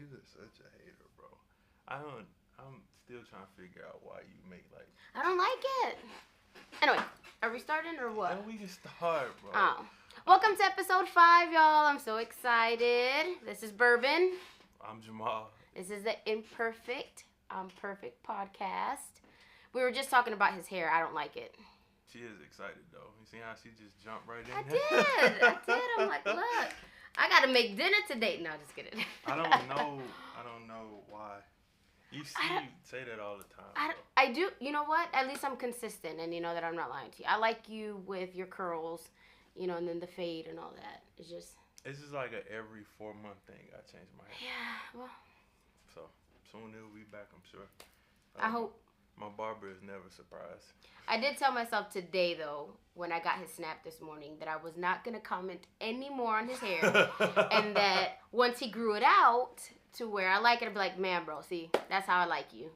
You just such a hater, bro. I'm still trying to figure out why you make like. I don't like it. Anyway, are we starting or what? Yeah, we can start, bro. Oh. Welcome to episode 5, y'all. I'm so excited. This is Bourbon. I'm Jamal. This is the Imperfect, Perfect podcast. We were just talking about his hair. I don't like it. She is excited though. You see how she just jumped right in? I did. I'm like, look, I gotta make dinner today. No, just kidding. I don't know why. You say that all the time. I do. You know what? At least I'm consistent, and you know that I'm not lying to you. I like you with your curls, and then the fade and all that. It's just like a every 4-month thing. I change my hair. Yeah. Well. So soon it'll be back, I'm sure. I hope. My barber is never surprised. I did tell myself today, though, when I got his snap this morning, that I was not going to comment any more on his hair. And that once he grew it out to where I like it, I'd be like, man, bro, see, that's how I like you.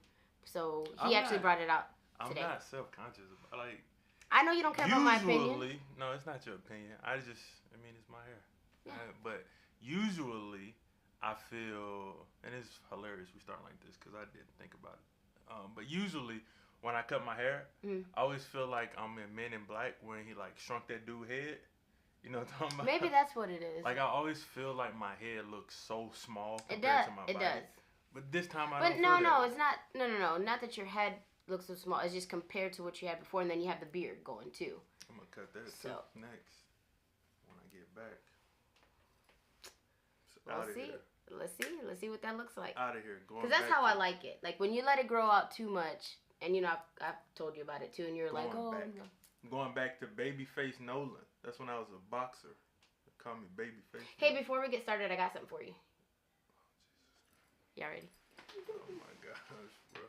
So he actually brought it out today. I'm not self-conscious. I know you don't care about my opinion. No, it's not your opinion. It's my hair. Yeah. But usually, I feel, and it's hilarious we start like this because I didn't think about it. But usually, when I cut my hair, I always feel like I'm in Men in Black when he like shrunk that dude's head. You know what I'm talking about? Maybe that's what it is. Like I always feel like my head looks so small compared to my body. It does. But this time I don't feel that. No, it's not. No. Not that your head looks so small. It's just compared to what you had before, and then you have the beard going too. I'm gonna cut that too next when I get back. We'll see. Let's see what that looks like. Out of here. Because that's how I like it. Like when you let it grow out too much, and I've told you about it too, and you're like, oh. Going back to Babyface Nolan. That's when I was a boxer. They call me Babyface. Hey, before we get started, I got something for you. Y'all ready? Oh my gosh, bro.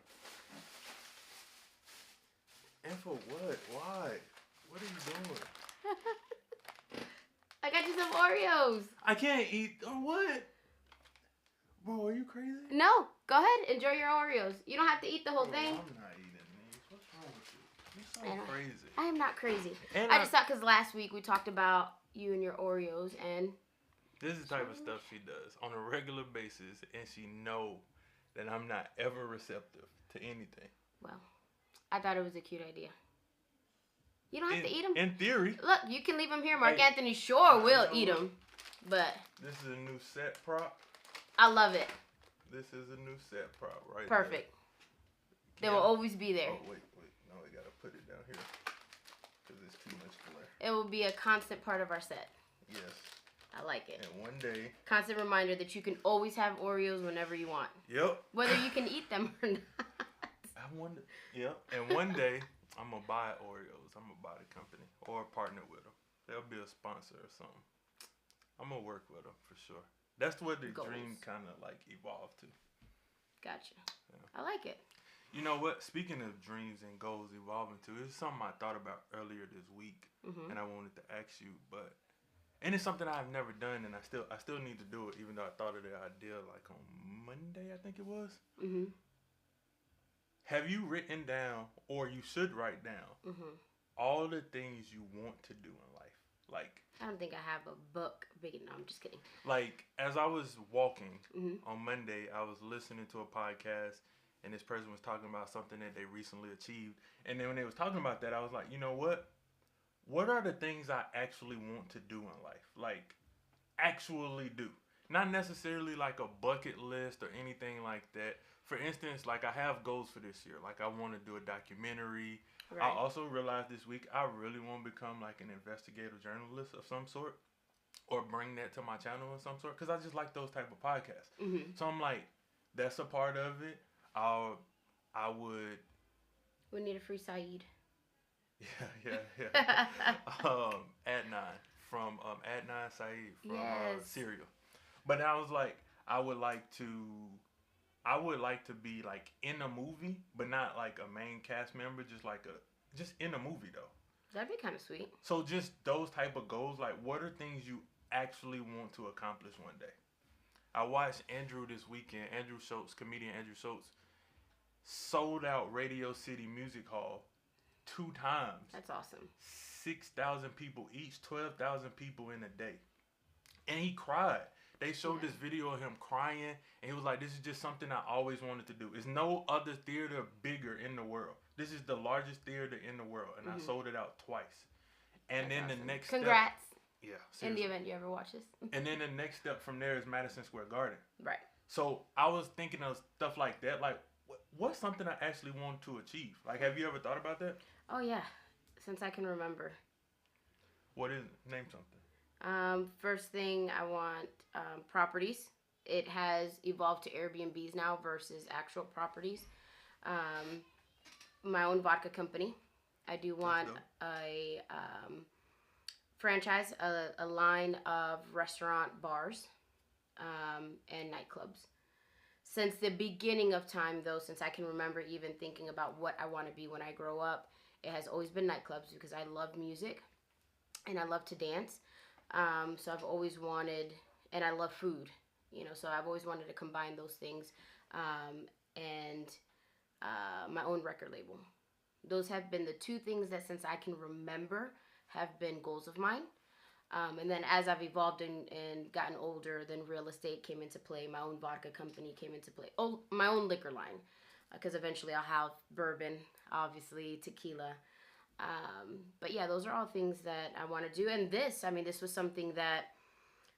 And for what? Why? What are you doing? I got you some Oreos. I can't eat. What? Bro, are you crazy? No. Go ahead. Enjoy your Oreos. You don't have to eat the whole thing. I'm not eating these. What's wrong with you? You're so crazy. I am not crazy. And I just thought because last week we talked about you and your Oreos, and this is the type of stuff she does on a regular basis, and she know that I'm not ever receptive to anything. Well, I thought it was a cute idea. You don't have to eat them. In theory. Look, you can leave them here. Mark Anthony sure will eat them, but this is a new set prop. I love it. This is a new set prop, right? Perfect. They will always be there. Oh, wait. No, we got to put it down here because it's too much glare. It will be a constant part of our set. Yes. I like it. And one day. Constant reminder that you can always have Oreos whenever you want. Yep. Whether you can eat them or not. I wonder. Yep. And one day, I'm going to buy Oreos. I'm going to buy the company or partner with them. They'll be a sponsor or something. I'm going to work with them for sure. That's what the dream kind of like evolved to. Gotcha. Yeah. I like it. You know what? Speaking of dreams and goals evolving to, it's something I thought about earlier this week, and I wanted to ask you. And it's something I've never done, and I still need to do it, even though I thought of the idea like on Monday, I think it was. Have you written down, or you should write down, all the things you want to do in life? Like, I don't think I have a book big enough. No, I'm just kidding. Like, as I was walking on Monday, I was listening to a podcast, and this person was talking about something that they recently achieved. And then when they was talking about that, I was like, you know what? What are the things I actually want to do in life? Like, actually do. Not necessarily like a bucket list or anything like that. For instance, like I have goals for this year. Like I want to do a documentary. Right. I also realized this week I really want to become like an investigative journalist of some sort, or bring that to my channel of some sort, because I just like those type of podcasts. So I'm like, that's a part of it. I would. We need a free Saeed. Yeah. Adnan from Adnan Saeed from Serial. But I was like, I would like to be like in a movie, but not like a main cast member, just in a movie though. That'd be kind of sweet. So just those type of goals, like what are things you actually want to accomplish one day? I watched Andrew this weekend, comedian Andrew Schultz, sold out Radio City Music Hall 2 times. That's awesome. 6,000 people each, 12,000 people in a day. And he cried They showed this video of him crying, and he was like, "This is just something I always wanted to do. There's no other theater bigger in the world. This is the largest theater in the world, and I sold it out twice." And That's then awesome. the next Congrats. step, yeah, seriously. In the event you ever watch this. And then the next step from there is Madison Square Garden. Right. So I was thinking of stuff like that. Like, what's something I actually want to achieve? Like, have you ever thought about that? Oh yeah, since I can remember. What is it? Name something. First thing I want properties. It has evolved to Airbnbs now versus actual properties. My own vodka company. I do want a franchise, a line of restaurant bars and nightclubs. Since the beginning of time, though, since I can remember even thinking about what I want to be when I grow up, it has always been nightclubs because I love music and I love to dance. So I've always wanted, and I love food, so I've always wanted to combine those things, and my own record label. Those have been the two things that since I can remember have been goals of mine. And then as I've evolved and gotten older, then real estate came into play. My own vodka company came into play. Oh, my own liquor line, because eventually I'll have bourbon, obviously, tequila. But yeah, those are all things that I want to do. And this was something that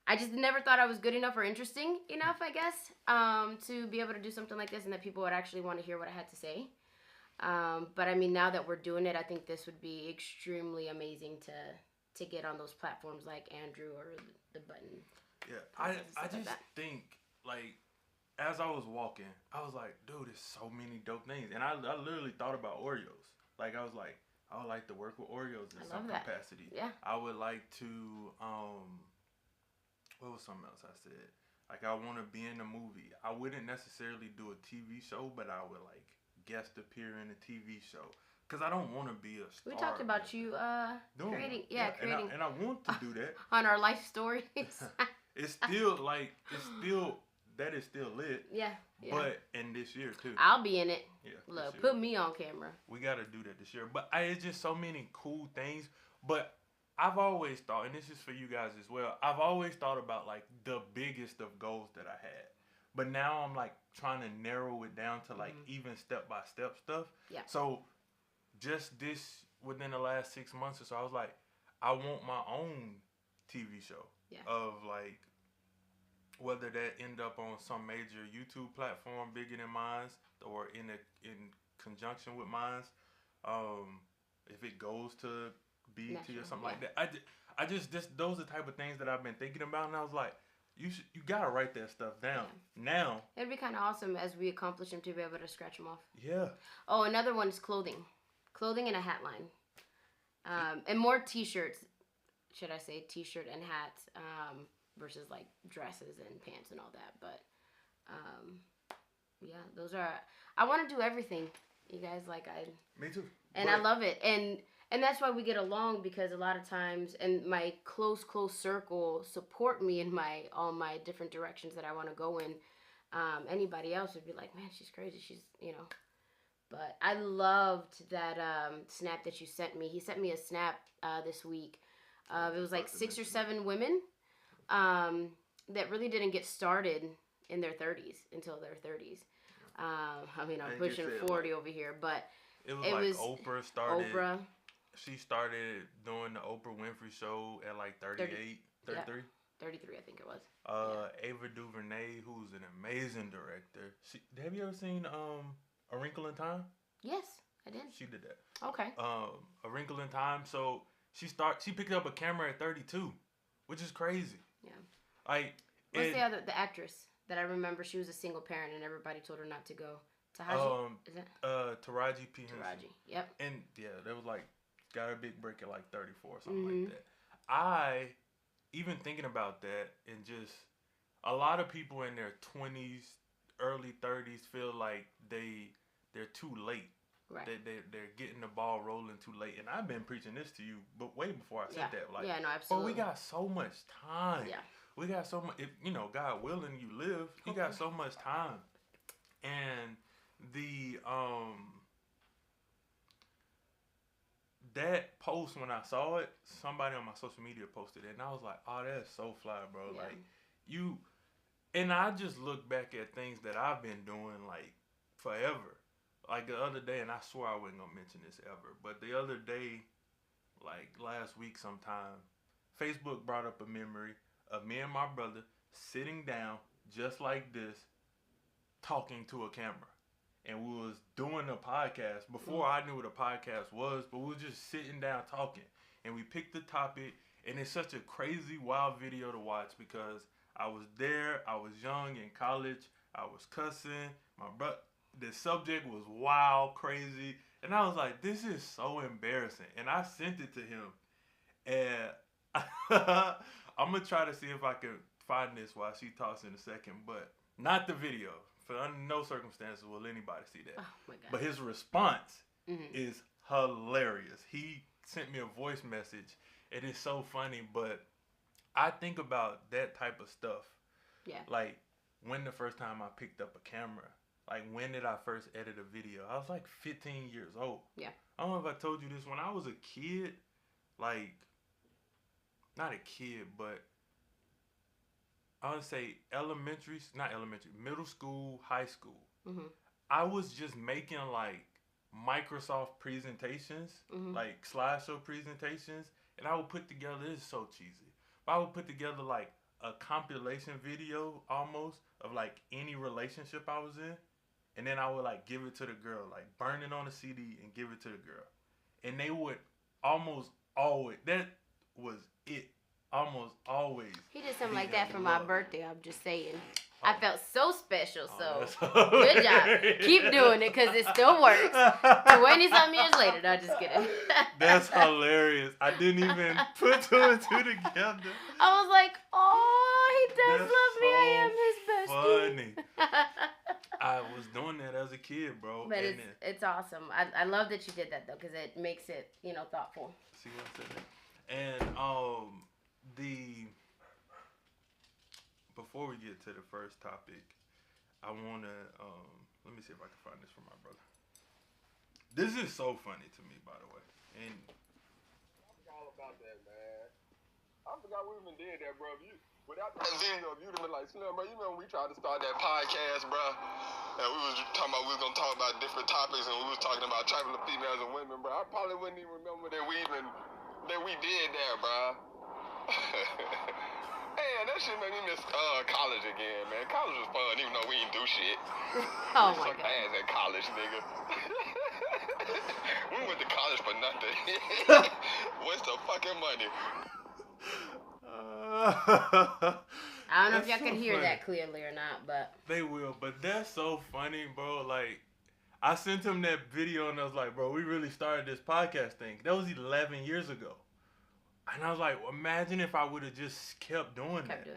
I just never thought I was good enough or interesting enough, I guess, to be able to do something like this and that people would actually want to hear what I had to say. But I mean, now that we're doing it, I think this would be extremely amazing to get on those platforms like Andrew or the Button. Yeah, I just think, like, as I was walking, I was like, dude, there's so many dope things. And I literally thought about Oreos. Like, I was like, I would like to work with Oreos in some capacity. Yeah. I would like to, what was something else I said? Like, I want to be in a movie. I wouldn't necessarily do a TV show, but I would, like, guest appear in a TV show. Because I don't want to be a star. We talked about you creating. And I want to do that. On our life stories. It's still, that is still lit. Yeah. But in this year, too. I'll be in it. Yeah. Look, put me on camera. We got to do that this year. But it's just so many cool things. But I've always thought, and this is for you guys as well, I've always thought about, like, the biggest of goals that I had. But now I'm, like, trying to narrow it down to, like, even step-by-step stuff. Yeah. So just within the last 6 months or so, I was like, I want my own TV show. Yeah. Of, like, whether that end up on some major YouTube platform bigger than mine or in conjunction with mine. If it goes to BET or something like that. I just those are the type of things that I've been thinking about, and I was like, you gotta write that stuff down. Yeah. Now it'd be kind of awesome as we accomplish them to be able to scratch them off. Yeah. Oh, another one is clothing and a hat line, and more T-shirts. Should I say T-shirt and hats versus like dresses and pants and all that? But yeah, those are. I want to do everything. You guys, Me too. And I love it, and that's why we get along, because a lot of times, and my close circle support me in all my different directions that I want to go in. Anybody else would be like, man, she's crazy. She's, But I loved that snap that you sent me. He sent me a snap this week. It was like 6 or 7 women that really didn't get started in their 30s until their 30s. I'm pushing 40 over here, but it was Oprah started. She started doing the Oprah Winfrey Show at like 38, 33. Yep. 33, I think it was. Ava DuVernay, who's an amazing director. Have you ever seen A Wrinkle in Time? Yes, I did. She did that. Okay. A Wrinkle in Time. So she picked up a camera at 32, which is crazy. Yeah. What's the actress that I remember? She was a single parent and everybody told her not to go. Tahaji? Is it? Taraji P. Henson. Taraji. Yep. And yeah, that was like got a big break at like 34 or something like that. Even thinking about that, and just a lot of people in their 20s, early 30s feel like they're too late. Right. They're getting the ball rolling too late. And I've been preaching this to you, but way before I said that. Like, yeah, no, absolutely. But we got so much time. Yeah. We got so much. If God willing, you live. You got so much time. And the that post, when I saw it, somebody on my social media posted it, and I was like, oh, that's so fly, bro. Yeah. Like, And I just look back at things that I've been doing like forever. Like the other day, and I swear I wasn't gonna mention this ever, but the other day, like last week sometime, Facebook brought up a memory of me and my brother sitting down just like this, talking to a camera. And we was doing a podcast before I knew what a podcast was, but we was just sitting down talking. And we picked the topic, and it's such a crazy, wild video to watch because I was there, I was young in college, I was cussing, the subject was wild, crazy, and I was like, this is so embarrassing. And I sent it to him, and I'm going to try to see if I can find this while she talks in a second, but not the video. For under no circumstances will anybody see that. Oh my God. But his response is hilarious. He sent me a voice message, and it's so funny, but I think about that type of stuff. Yeah. Like, when the first time I picked up a camera, like, when did I first edit a video? I was like 15 years old. Yeah. I don't know if I told you this. When I was a kid, like, not a kid, but I would say middle school, high school. I was just making like Microsoft presentations, like slideshow presentations, and I would put together, this is so cheesy, but I would put together like a compilation video almost of like any relationship I was in, and then I would like give it to the girl, like burn it on a CD and give it to the girl. And they would almost always, that was it. Almost always. He did something like that for my birthday. I'm just saying. I felt so special. So Oh, good job. Keep doing it because it still works. 20-something years later. No, just kidding. That's hilarious. I didn't even put two and two together. I was like, oh, he does love me. I am his bestie. Funny. I was doing that as a kid, bro. But it's awesome. I love that you did that though because it makes it, thoughtful. See what I said? And before we get to the first topic, I want to, let me see if I can find this for my brother. This is so funny to me, by the way. And I forgot all about that, man. I forgot we even did that, bro. Without that video, you'd have been like, Slim, bro, you remember we tried to start that podcast, bro? And we was talking about, we was going to talk about different topics, and we was talking about trifling females and women, bro. I probably wouldn't even remember that we did that, bro. Man, that shit made me miss college again, man. College was fun, even though we didn't do shit. Oh my God. Ass at college, nigga. We went to college for nothing. Waste of fucking money. I don't know if y'all can hear that clearly or not, but they will. But that's so funny, bro. Like, I sent him that video, and I was like, bro, we really started this podcast thing. That was 11 years ago. And I was like, imagine if I would have just kept doing that.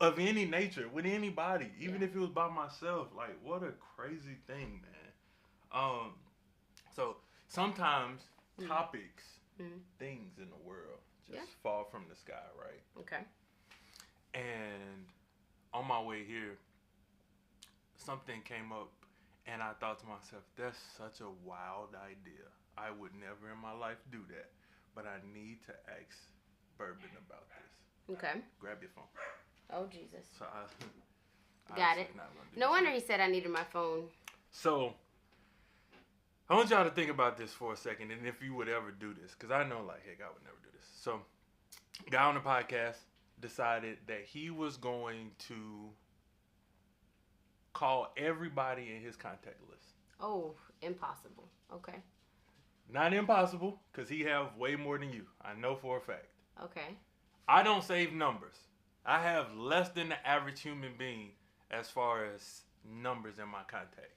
Of any nature, with anybody, even if it was by myself. Like, what a crazy thing, man. So sometimes topics, things in the world just fall from the sky, right? Okay. And on my way here, something came up, and I thought to myself, that's such a wild idea. I would never in my life do that. But I need to ask Bourbon about this. Okay. Grab your phone. Oh, Jesus. So I got it. No wonder he said I needed my phone. So I want y'all to think about this for a second, and if you would ever do this, because I know, like, heck, I would never do this. So, guy on the podcast decided that he was going to call everybody in his contact list. Oh, impossible. Okay. Not impossible, because he have way more than you. I know for a fact. Okay. I don't save numbers. I have less than the average human being as far as numbers in my contact.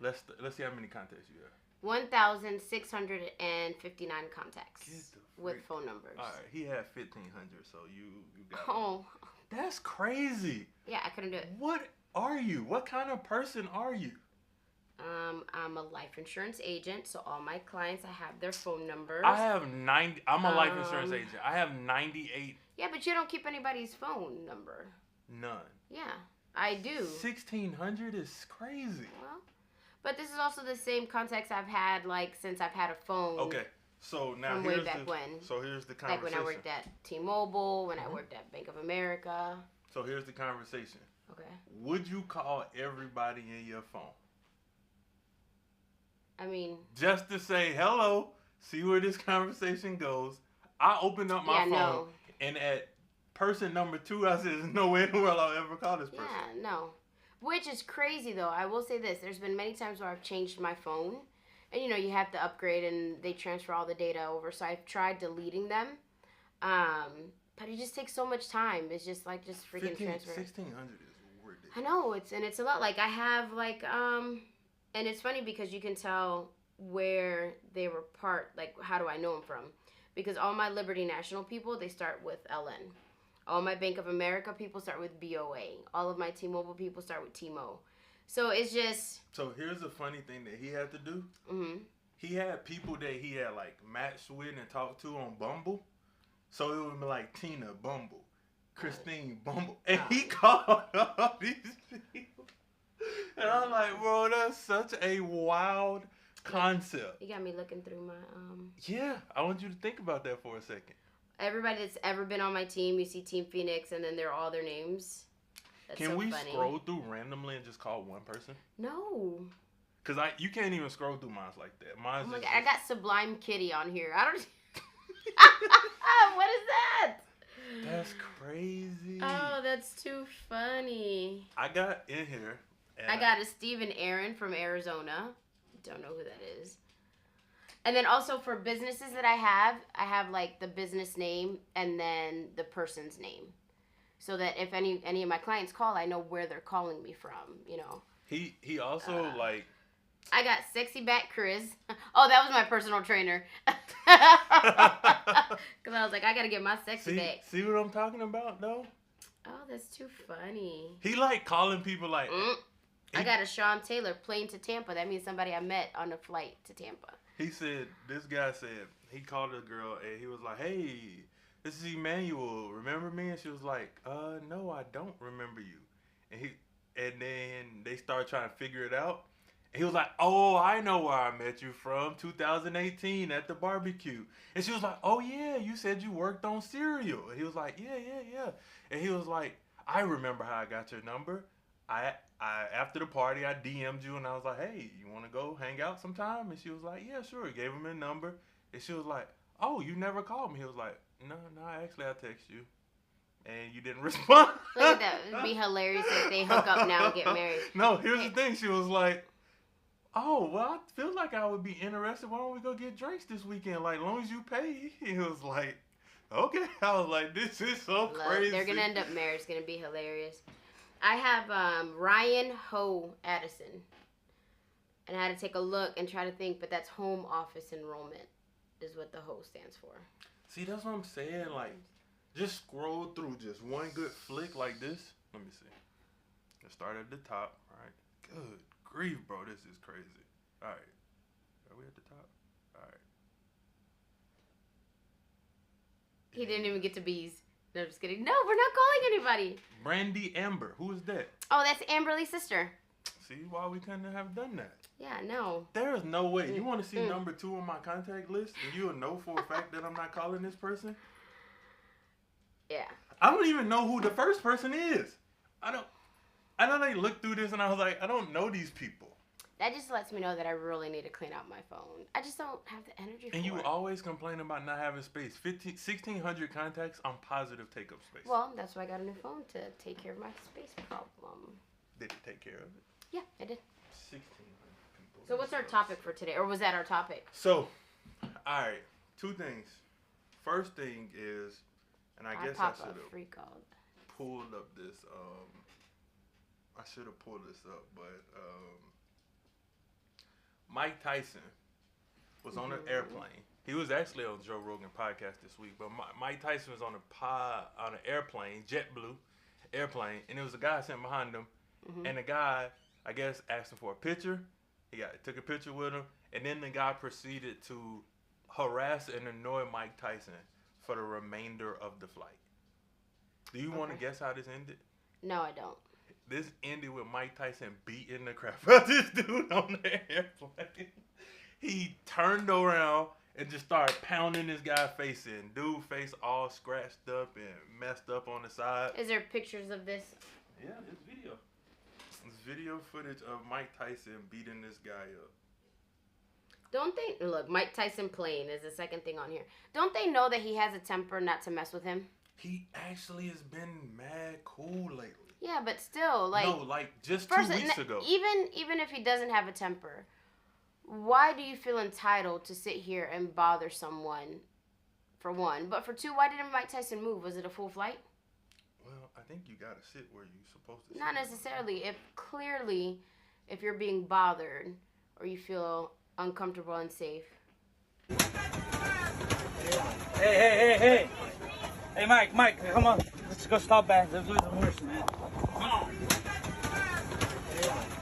Let's see how many contacts you have. 1,659 contacts with phone numbers. All right, he had 1,500, so you got it. Oh. That's crazy. Yeah, I couldn't do it. What are you? What kind of person are you? I'm a life insurance agent, so all my clients, I have their phone numbers. I have 90. I'm a life insurance agent. I have 98. Yeah, but you don't keep anybody's phone number. None. Yeah, I do. 1,600 is crazy. Well, but this is also the same contacts I've had, like, since I've had a phone. Okay, so now from way back when. So here's the conversation. Like when I worked at T-Mobile, when I worked at Bank of America. So here's the conversation. Okay. Would you call everybody in your phone? I mean, just to say hello, see where this conversation goes. I opened up my phone, and at person number 2, I said, there's no way in the world I'll ever call this person. Yeah, no. Which is crazy, though. I will say this. There's been many times where I've changed my phone. And, you know, you have to upgrade, and they transfer all the data over. So I've tried deleting them. But it just takes so much time. It's just like, just freaking transfer. 1,600 is ridiculous. I know. It's a lot. Like, I have, like, and it's funny because you can tell where they were like, how do I know them from? Because all my Liberty National people, they start with LN. All my Bank of America people start with BOA. All of my T-Mobile people start with T-Mo. So it's just... So here's the funny thing that he had to do. Mm-hmm. He had people that he had, like, matched with and talked to on Bumble. So it would be like Tina, Bumble. Christine, Bumble. And he called all these people. And I'm like, bro, that's such a wild concept. You got me looking through my... Yeah, I want you to think about that for a second. Everybody that's ever been on my team, you see Team Phoenix, and then they're all their names. That's Can so we funny. scroll through randomly and just call one person? No. Because you can't even scroll through mine like that. Mine's Oh my just, God, I got Sublime Kitty on here. I don't... What is that? That's crazy. Oh, that's too funny. I got in here. And I got a Steven Aaron from Arizona. Don't know who that is. And then also for businesses that I have like the business name and then the person's name. So that if any of my clients call, I know where they're calling me from, you know. He also like... I got Sexy Back Chris. Oh, that was my personal trainer. Because I was like, I got to get my sexy back. See what I'm talking about, though? Oh, that's too funny. He like calling people like... I got a Sean Taylor, plane to Tampa. That means somebody I met on a flight to Tampa. He said, this guy said, he called a girl and he was like, hey, this is Emmanuel. Remember me? And she was like, no, I don't remember you. And then they started trying to figure it out. And he was like, oh, I know where I met you from, 2018 at the barbecue. And she was like, oh, yeah, you said you worked on cereal. And he was like, yeah. And he was like, I remember how I got your number. I after the party, I DM'd you and I was like, hey, you want to go hang out sometime? And she was like, yeah, sure. He gave him a number. And she was like, oh, you never called me. He was like, no, actually, I text you. And you didn't respond. Look at that. It'd be hilarious if they hook up now and get married. No, here's the thing. She was like, oh, well, I feel like I would be interested. Why don't we go get drinks this weekend? Like, as long as you pay. He was like, okay. I was like, this is so crazy. They're going to end up married. It's going to be hilarious. I have Ryan Ho Addison. And I had to take a look and try to think, but that's home office enrollment is what the Ho stands for. See, that's what I'm saying. Like, just scroll through just one good flick like this. Let me see. Let's start at the top. All right. Good grief, bro. This is crazy. All right. Are we at the top? All right. He didn't even get to bees. No, just kidding. No, we're not calling anybody. Brandy Amber. Who is that? Oh, that's Amberly's sister. See why we couldn't have done that. Yeah, no. There is no way. You want to see number 2 on my contact list and you'll know for a fact that I'm not calling this person? Yeah. I don't even know who the first person is. I know they looked through this and I was like, I don't know these people. That just lets me know that I really need to clean out my phone. I just don't have the energy for it. And you always complain about not having space. 1,600 contacts, I'm positive take up space. Well, that's why I got a new phone to take care of my space problem. Did it take care of it? Yeah, I did. 1,600 people. So what's our topic for today? Or was that our topic? So, all right, 2 things. First thing is, and I guess I should have pulled up this, I should have pulled this up, but Mike Tyson was on an airplane. He was actually on Joe Rogan podcast this week, but Mike Tyson was on an airplane, JetBlue airplane, and there was a guy sitting behind him, and the guy, I guess, asked him for a picture. He took a picture with him, and then the guy proceeded to harass and annoy Mike Tyson for the remainder of the flight. Do you want to guess how this ended? No, I don't. This ended with Mike Tyson beating the crap out of this dude on the airplane. He turned around and just started pounding this guy's face in. Dude face all scratched up and messed up on the side. Is there pictures of this? Yeah, it's video. It's video footage of Mike Tyson beating this guy up. Don't they look? Mike Tyson playing is the second thing on here. Don't they know that he has a temper not to mess with him? He actually has been mad cool lately. Yeah, but still, like no, like just 2 weeks ago. Even if he doesn't have a temper, why do you feel entitled to sit here and bother someone? For one, but for two, why didn't Mike Tyson move? Was it a full flight? Well, I think you gotta sit where you're supposed to sit. Not necessarily. If you're being bothered or you feel uncomfortable and unsafe. Hey. Hey, Mike, come on. Let's go stop back. Let's lose the horse, man. Come on.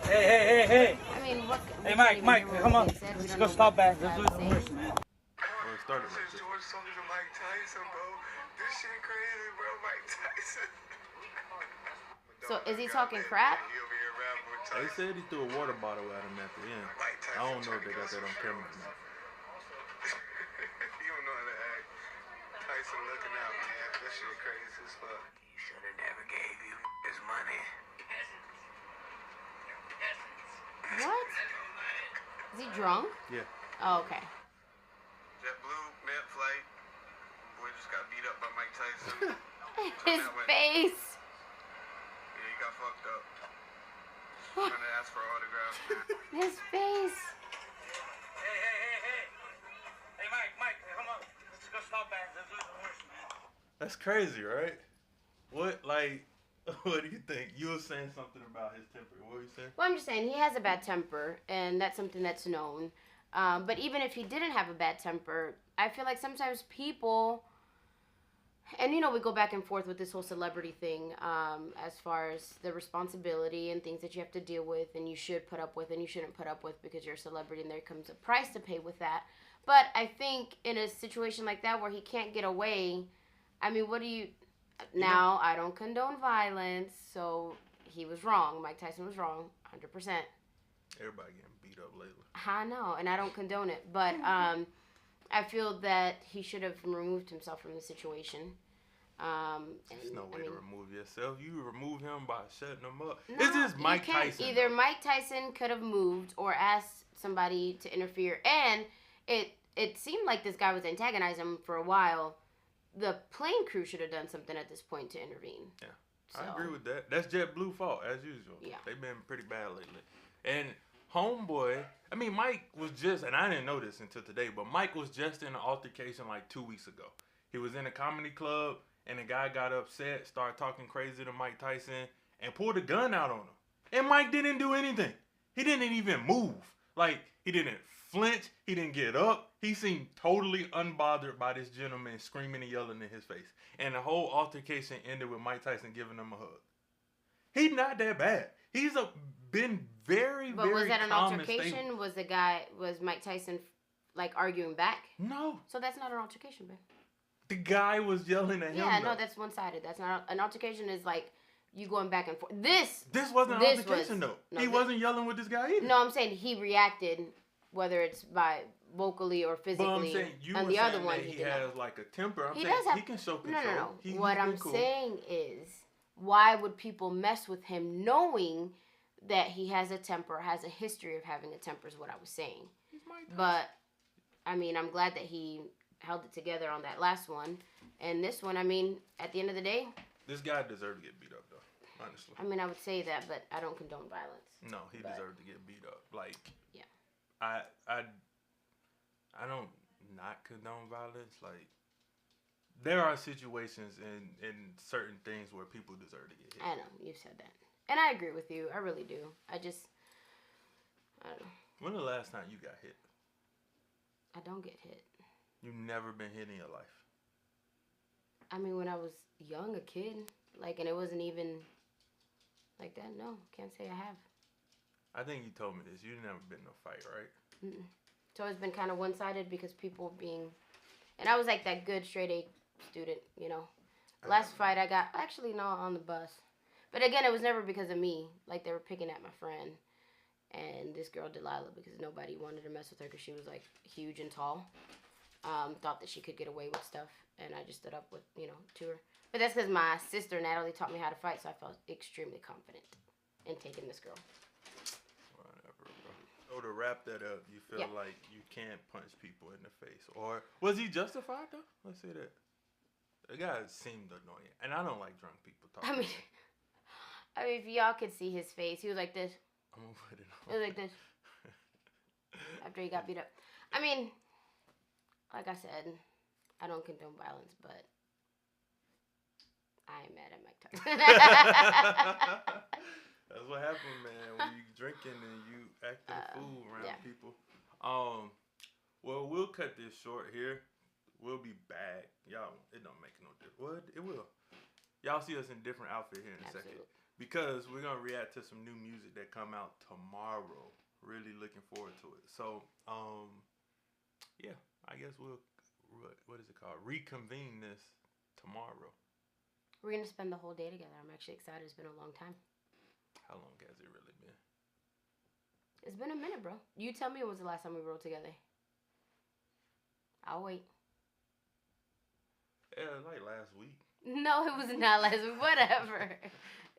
Hey. I mean, what? Hey, Mike, come on. Let's go stop back. Let's lose the horse, man. Well, it started like This is George talking to Mike Tyson, bro. This shit crazy, bro. Mike Tyson. So is he talking crap? They said he threw a water bottle at him at the end. I don't know if they got that on camera or not. You don't know how to act. Tyson looking out, man. That shit crazy as fuck. He should have never gave you his money. What? Is he drunk? Yeah. Oh, okay. JetBlue, mid flight. Boy just got beat up by Mike Tyson. His face. Yeah, he got fucked up. Trying to ask for autographs. His face. Hey, Mike, come on. Let's go stop back. Let's lose the horse, man. That's crazy, right? What, like, what do you think? You were saying something about his temper. What were you saying? Well, I'm just saying he has a bad temper, and that's something that's known. But even if he didn't have a bad temper, I feel like sometimes people, and we go back and forth with this whole celebrity thing, as far as the responsibility and things that you have to deal with, and you should put up with, and you shouldn't put up with because you're a celebrity, and there comes a price to pay with that. But I think in a situation like that where he can't get away, I mean, what do you... Now, I don't condone violence, so he was wrong. Mike Tyson was wrong, 100%. Everybody getting beat up lately. I know, and I don't condone it. But I feel that he should have removed himself from the situation. There's no way to remove yourself. You remove him by shutting him up. No, It's just Mike Tyson. Either Mike Tyson could have moved or asked somebody to interfere. And it seemed like this guy was antagonizing him for a while. The plane crew should have done something at this point to intervene. Yeah, so. I agree with that. That's JetBlue's fault, as usual. Yeah. They've been pretty bad lately. And homeboy, I mean, Mike was just, and I didn't know this until today, but Mike was just in an altercation like 2 weeks ago. He was in a comedy club, and the guy got upset, started talking crazy to Mike Tyson, and pulled a gun out on him. And Mike didn't do anything. He didn't even move. Like, he didn't flinch. He didn't get up. He seemed totally unbothered by this gentleman screaming and yelling in his face. And the whole altercation ended with Mike Tyson giving him a hug. He's not that bad. He's been very, but very was that an calm and altercation? stable. Was Mike Tyson like arguing back? No. So that's not an altercation, babe. The guy was yelling at him. Yeah, no, that's one-sided. That's not an altercation. Is like you going back and forth. This wasn't an altercation though. No, he wasn't yelling with this guy either. No, I'm saying he reacted, whether it's by vocally or physically. But I'm saying you and were the saying other one that he has like a temper. I'm he saying does have, he can show control. No. What I'm saying is, why would people mess with him knowing that he has a temper, has a history of having a temper? Is what I was saying. But I mean, I'm glad that he held it together on that last one. And this one, I mean, at the end of the day, this guy deserved to get beat up though. Honestly. I mean, I would say that, but I don't condone violence. No, he deserved to get beat up. Like, yeah. I don't not condone violence. Like, there are situations in certain things where people deserve to get hit. I know, you've said that. And I agree with you. I really do. I don't know. When the last time you got hit? I don't get hit. You've never been hit in your life? I mean, when I was young, a kid, like, and it wasn't even like that. No, can't say I have. I think you told me this. You've never been in a fight, right? Mm-mm. So it's been kind of one-sided because people being, and I was like that good straight A student, you know. Last fight I got, actually no, on the bus. But again, it was never because of me. Like, they were picking at my friend. And this girl, Delilah, because nobody wanted to mess with her because she was, like, huge and tall. thought that she could get away with stuff, and I just stood up with, to her. But that's because my sister, Natalie, taught me how to fight, so I felt extremely confident in taking this girl. Whatever, bro. So to wrap that up, you feel like you can't punch people in the face. Or was he justified, though? Let's say that. The guy seemed annoying. And I don't like drunk people talking. I mean, if y'all could see his face, he was like this. I'm going to put it on. He was like this. After he got beat up. I mean, like I said, I don't condone violence, but I am mad at Mike Tyson. That's what happened, man. When you drinking and you acting a fool around people. Well, we'll cut this short here. We'll be back. Y'all, it don't make no difference. Well, it will. Y'all see us in different outfit here in a second. Because we're going to react to some new music that come out tomorrow. Really looking forward to it. So, yeah, I guess we'll, what is it called? Reconvene this tomorrow. We're going to spend the whole day together. I'm actually excited. It's been a long time. How long has it really been? It's been a minute, bro. You tell me when was the last time we rode together. I'll wait. Yeah, like last week. No, it was not last week. Whatever.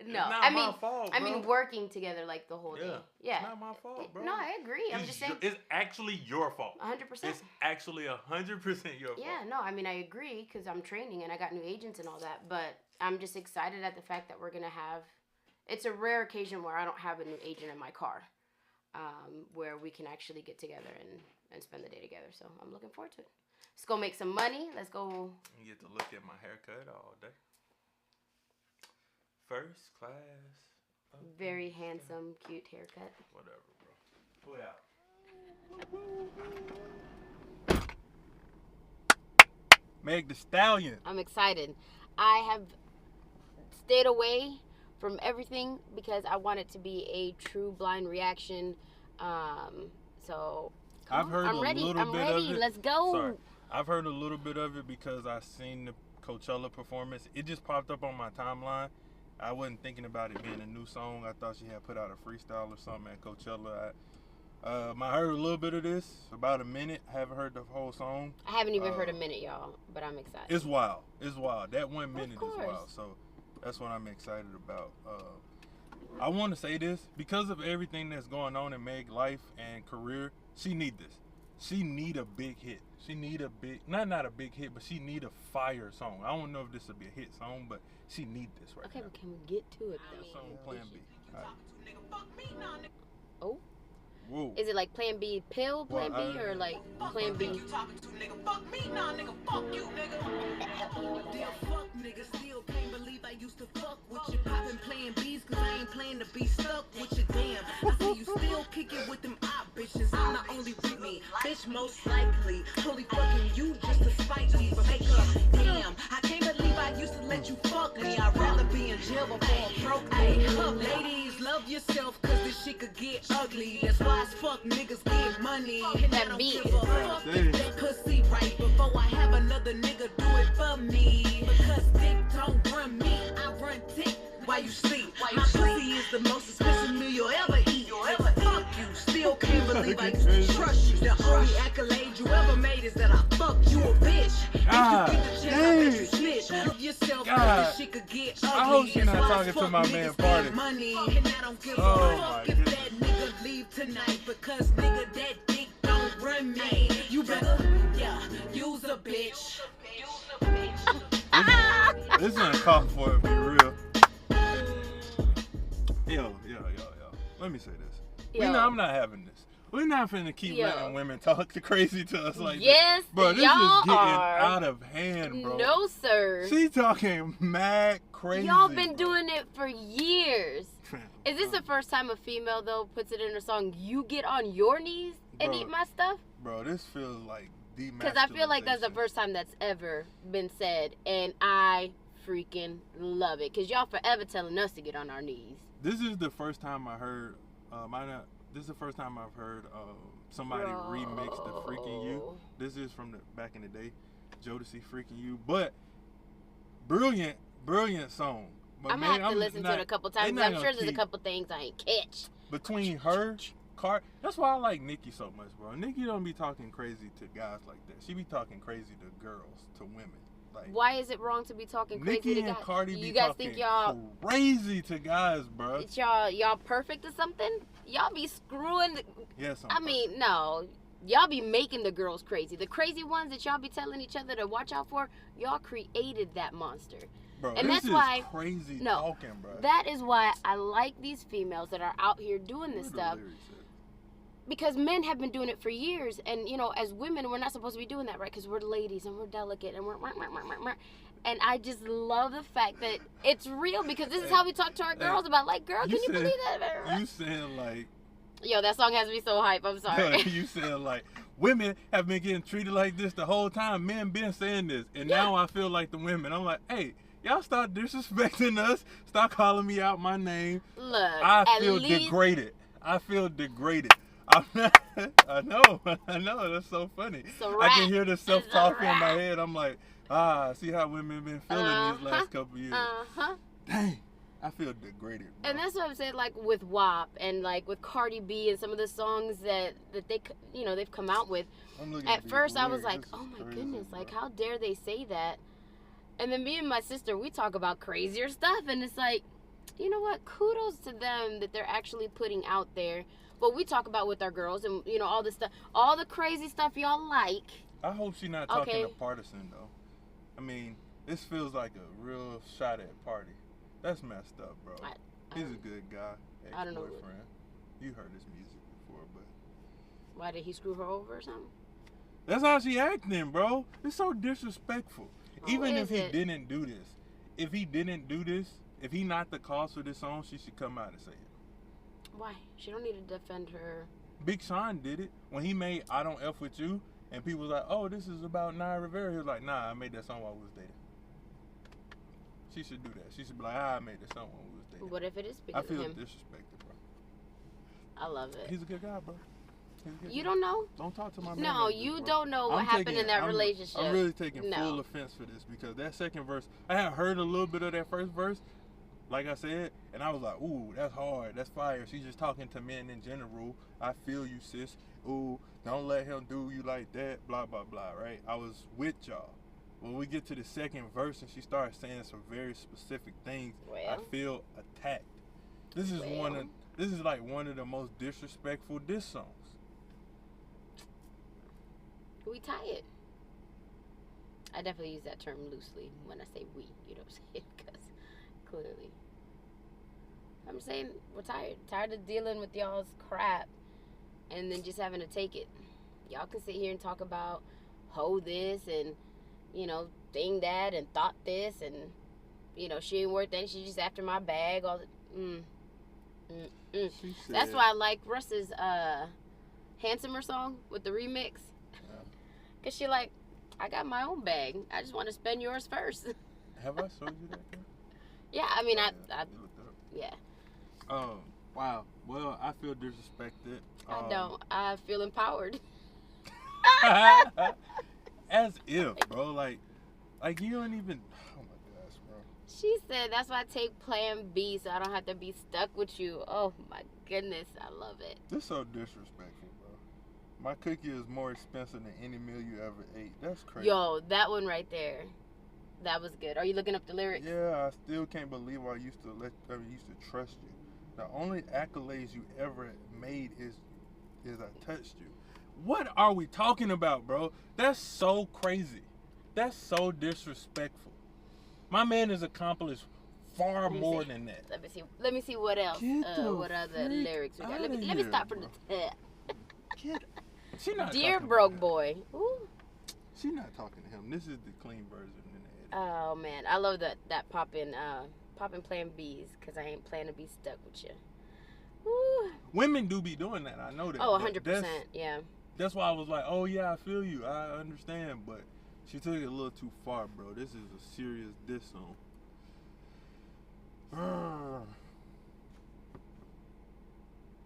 No, it's not my fault, bro. I mean working together like the whole day. Yeah. It's not my fault, bro. No, I agree. I'm just saying. It's actually your fault. 100%. It's actually 100% your fault. Yeah, no, I mean, I agree because I'm training and I got new agents and all that. But I'm just excited at the fact that we're going to have, it's a rare occasion where I don't have a new agent in my car, where we can actually get together and spend the day together. So I'm looking forward to it. Let's go make some money. Let's go. You get to look at my haircut all day. First class. Very handsome, cute haircut. Whatever, bro. Pull out. Meg the Stallion. I'm excited. I have stayed away from everything because I want it to be a true blind reaction. So I've heard I'm ready. I'm ready. Let's go. Sorry. I've heard a little bit of it because I seen the Coachella performance. It just popped up on my timeline. I wasn't thinking about it being a new song. I thought she had put out a freestyle or something at Coachella. I heard a little bit of this, about a minute. I haven't heard the whole song. I haven't even heard a minute, y'all, but I'm excited. It's wild. It's wild. That 1 minute is wild. So that's what I'm excited about. I want to say this. Because of everything that's going on in Meg's life and career, she need this. She need a big hit. She need a big, not a big hit, but she need a fire song. I don't know if this will be a hit song, but she need this right now. Okay, but can we get to it though? This song Plan B. Right. Oh. Whoa. Is it like Plan B pill, Plan B, or like Plan B? Still can't believe I used to fuck with you. Poppin' playing B's cause I ain't playing to be stuck with you. Damn, I see you still kicking with them op bitches. I'm not only with me, bitch, most likely. Fully fucking you just to spite me. But make up, damn, I can't believe I used to let you fuck me. I'd rather be in jail before I broke me. Ladies, love yourself cause this shit could get ugly. That's why as fuck niggas get money. And I don't give a fuck if that pussy right before I have another nigga do it for me. Because dick don't run me, I run dick while you sleep. My pussy is the most suspicious meal you'll ever eat. Fuck you, still can't believe I used to trust you. The only accolade you ever made is that I fucked you a bitch. If you get the chance, I bet you snitch. Love yourself, this shit could get ugly. I hope she's not talking to my man Party. Money, and I don't give a fuck if that nigga leave tonight. Because nigga, that dick don't run me. You better, use a bitch. This ain't call for it, be real. Yo. Let me say this. I'm not having this. We're not finna keep letting women talk crazy to us like yes, this. Bro, this is getting out of hand, bro. No, sir. She talking mad crazy. Y'all been doing it for years. Is this the first time a female, though, puts it in a song, you get on your knees and eat my stuff? Bro, this feels like demasculization. Because I feel like that's the first time that's ever been said, and I freaking love it. Because y'all forever telling us to get on our knees. This is the first time I heard, this is the first time I've heard somebody remix the Freaking You. This is from the back in the day, Jodeci Freaking You. But brilliant song. But I'm going to have to listen to it a couple times. I'm sure there's a couple things I ain't catch. Between her, Cardi. That's why I like Nicki so much, bro. Nicki don't be talking crazy to guys like that. She be talking crazy to girls, to women. Like, why is it wrong to be talking crazy Nicki to and guys? Cardi You be guys talking think y'all crazy to guys, bro. it's y'all perfect or something? Y'all be screwing. Yes, I mean, no. Y'all be making the girls crazy. The crazy ones that y'all be telling each other to watch out for, y'all created that monster. Bro, and this that's is why crazy no, talking, bro. That is why I like these females that are out here doing this stuff. Because men have been doing it for years, and you know, as women, we're not supposed to be doing that, right? Because we're ladies and we're delicate and we're. And I just love the fact that it's real, because this is how we talk to our girls about, like, girl, can you believe that? You saying like. Yo, that song has me so hype. I'm sorry. You said like women have been getting treated like this the whole time. Men been saying this, and now I feel like the women. I'm like, hey, y'all stop disrespecting us. Stop calling me out my name. Look, I feel degraded. I feel degraded. I know. That's so funny. I can hear the self-talk in my head. I'm like, see how women been feeling these last couple years. Dang. I feel degraded, bro. And that's what I'm saying, like with WAP and like with Cardi B and some of the songs that they, you know, they've come out with. At first I was like, oh my goodness, like how dare they say that? And then me and my sister, we talk about crazier stuff, and it's like, you know what? Kudos to them that they're actually putting out there what we talk about with our girls, and you know, all this stuff, all the crazy stuff y'all like. I hope she's not talking to Partisan though. I mean, this feels like a real shot at Party. That's messed up, bro. He's a good guy. I don't know. Ex-boyfriend. You heard his music before, but why did he screw her over or something? That's how she acting, bro. It's so disrespectful. Even if he didn't do this, if he not the cause for this song, she should come out and say it. Why? She don't need to defend her. Big Sean did it when he made "I Don't F With You," and people was like, "Oh, this is about Naya Rivera." He was like, "Nah, I made that song while we was dating." She should do that. She should be like, I made that song when we was dating. What if it is because I feel of him? Disrespected, bro. I love it. He's a good guy, bro. You don't know? Don't talk to my man. No, like this, you bro. don't know what happened in that relationship. I'm really taking full offense for this, because that second verse, I had heard a little bit of that first verse, like I said, and I was like, ooh, that's hard, that's fire. She's just talking to men in general. I feel you, sis. Ooh, don't let him do you like that, blah, blah, blah, right? I was with y'all. When we get to the second verse and she starts saying some very specific things, I feel attacked. This is like one of the most disrespectful diss songs. We tired. I definitely use that term loosely when I say we, you know what I'm saying? Because clearly, I'm saying we're tired. Tired of dealing with y'all's crap and then just having to take it. Y'all can sit here and talk about this and, you know, thing that and thought this and, you know, she ain't worth that. She's just after my bag. All the, That's why I like Russ's Handsomer song with the remix. Because she like, I got my own bag. I just want to spend yours first. Have I showed you that? Yeah, I mean, yeah. Wow. Well, I feel disrespected. I don't. I feel empowered. As if, bro. Like you don't even. Oh my gosh, bro. She said that's why I take Plan B, so I don't have to be stuck with you. Oh my goodness, I love it. This is so disrespectful, bro. My cookie is more expensive than any meal you ever ate. That's crazy. Yo, that one right there. That was good. Are you looking up the lyrics? Yeah, I still can't believe I used to trust you. The only accolades you ever made is I touched you. What are we talking about, bro? That's so crazy. That's so disrespectful. My man has accomplished far more than that. Let me see what else. What other lyrics we got? Let me start from the top. She not Dear broke boy. Ooh. She's not talking to him. This is the clean version in the edit. Oh man, I love that poppin' Plan B's, because I ain't planning to be stuck with you. Woo. Women do be doing that. I know that. Oh, 100%. Yeah. That's why I was like, oh yeah, I feel you. I understand, but she took it a little too far, bro. This is a serious diss song.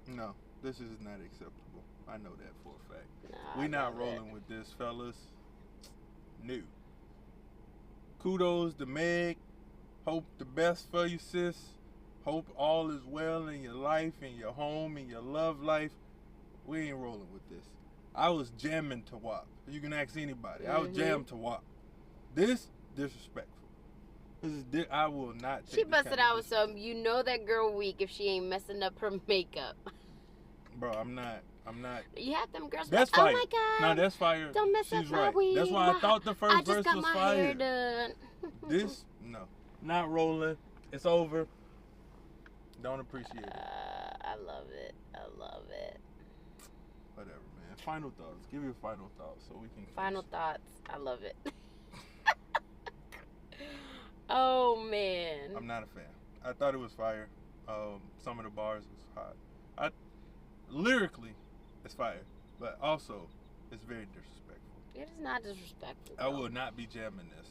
No, this is not acceptable. I know that for a fact. Nah, we not rolling with this, fellas. No. Kudos to Meg. Hope the best for you, sis. Hope all is well in your life, in your home, in your love life. we ain't rolling with this. I was jamming to WAP. You can ask anybody. I was jammed to WAP. This disrespectful. I will not take She busted out with some, you know that girl weak if she ain't messing up her makeup. Bro, I'm not. You have them girls That's like, fire. oh my God. No, that's fire. Don't mess She's up my right. weave. That's why I thought the first verse was fire. I just got my hair done. This, no. Not rolling. It's over. Don't appreciate it. I love it. Whatever, man. Final thoughts. Give your final thoughts so we can. Final thoughts. I love it. Oh, man. I'm not a fan. I thought it was fire. Some of the bars was hot. Lyrically, it's fire. But also, it's very disrespectful. It is not disrespectful. I will not be jamming this.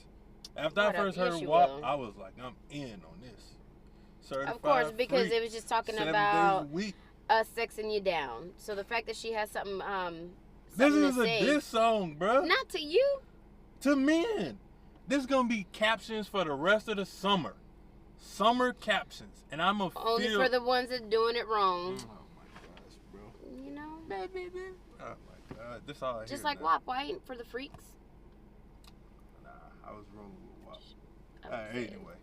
After I first Yes, heard you WAP, will. I was like, I'm in on this. Certified Of course, because freak, it was just talking 7 about days a week. us sexing you down. So the fact that she has something, This something is to a say, diss song, bruh. not to you. To men. This is gonna be captions for the rest of the summer. Summer captions. And I'm Only for the ones that doing it wrong. Oh my gosh, bro. You know? Oh my god. This all I hear Just like now. WAP. Why ain't for the freaks? Nah, I was rolling with WAP. I would say it. Anyway.